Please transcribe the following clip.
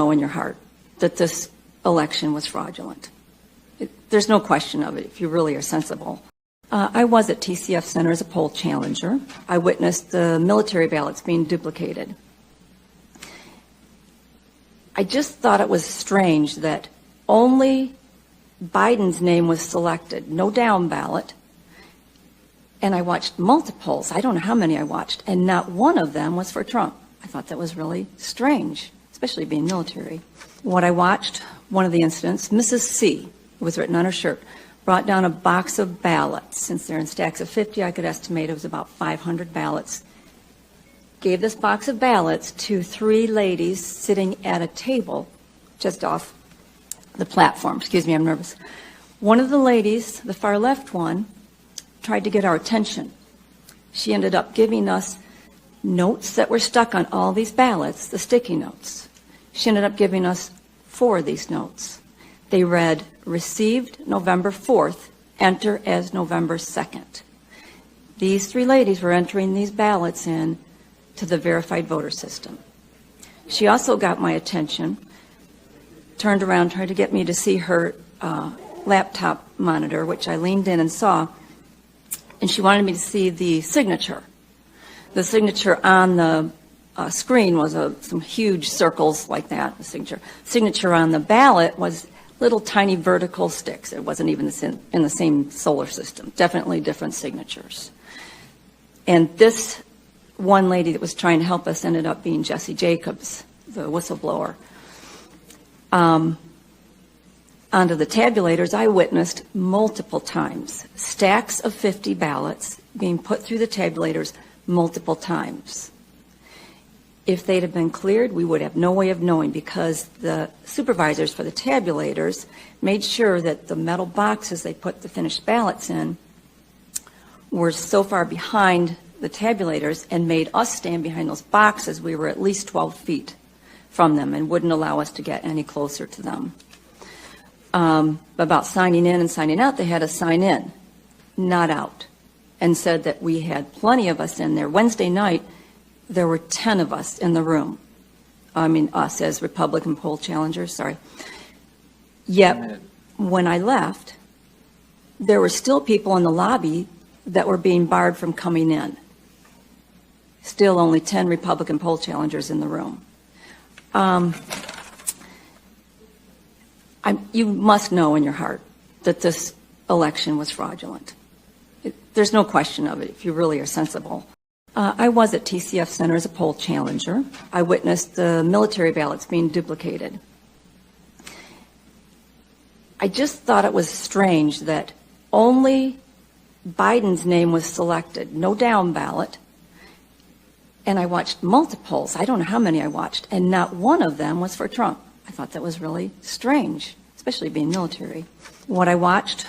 know in your heart that this election was fraudulent. There's no question of it if you really are sensible. I was at TCF Center as a poll challenger. I witnessed the military ballots being duplicated. I just thought it was strange that only Biden's name was selected, no down ballot. And I watched multiples. I don't know how many I watched, and not one of them was for Trump. I thought that was really strange, especially being military. What I watched, one of the incidents, Mrs. C, it was written on her shirt, brought down a box of ballots. Since they're in stacks of 50, I could estimate it was about 500 ballots. Gave this box of ballots to 3 ladies sitting at a table just off the platform. Excuse me, I'm nervous. One of the ladies, the far left one, tried to get our attention. She ended up giving us notes that were stuck on all these ballots, the sticky notes. She ended up giving us 4 of these notes. They read, received November 4th, enter as November 2nd. These 3 ladies were entering these ballots in to the verified voter system. She also got my attention, turned around, tried to get me to see her laptop monitor, which I leaned in and saw, and she wanted me to see the signature. The signature on the screen was some huge circles like that, the signature. Signature on the ballot was little tiny vertical sticks. It wasn't even in the same solar system, definitely different signatures. And this one lady that was trying to help us ended up being Jesse Jacobs, the whistleblower. Onto the tabulators, I witnessed multiple times stacks of 50 ballots being put through the tabulators multiple times. If they'd have been cleared, we would have no way of knowing, because the supervisors for the tabulators made sure that the metal boxes they put the finished ballots in were so far behind the tabulators and made us stand behind those boxes. We were at least 12 feet from them and wouldn't allow us to get any closer to them. About signing in and signing out, they had us sign in, not out, and said that we had plenty of us in there. Wednesday night, there were 10 of us in the room. I mean, us as Republican poll challengers, sorry. Yet, when I left, there were still people in the lobby that were being barred from coming in. Still only 10 Republican poll challengers in the room. You must know in your heart that this election was fraudulent. There's no question of it if you really are sensible. I was at TCF Center as a poll challenger. I witnessed the military ballots being duplicated. I just thought it was strange that only Biden's name was selected, no down ballot. And I watched multiples. I don't know how many I watched, and not one of them was for Trump. I thought that was really strange, especially being military. What I watched,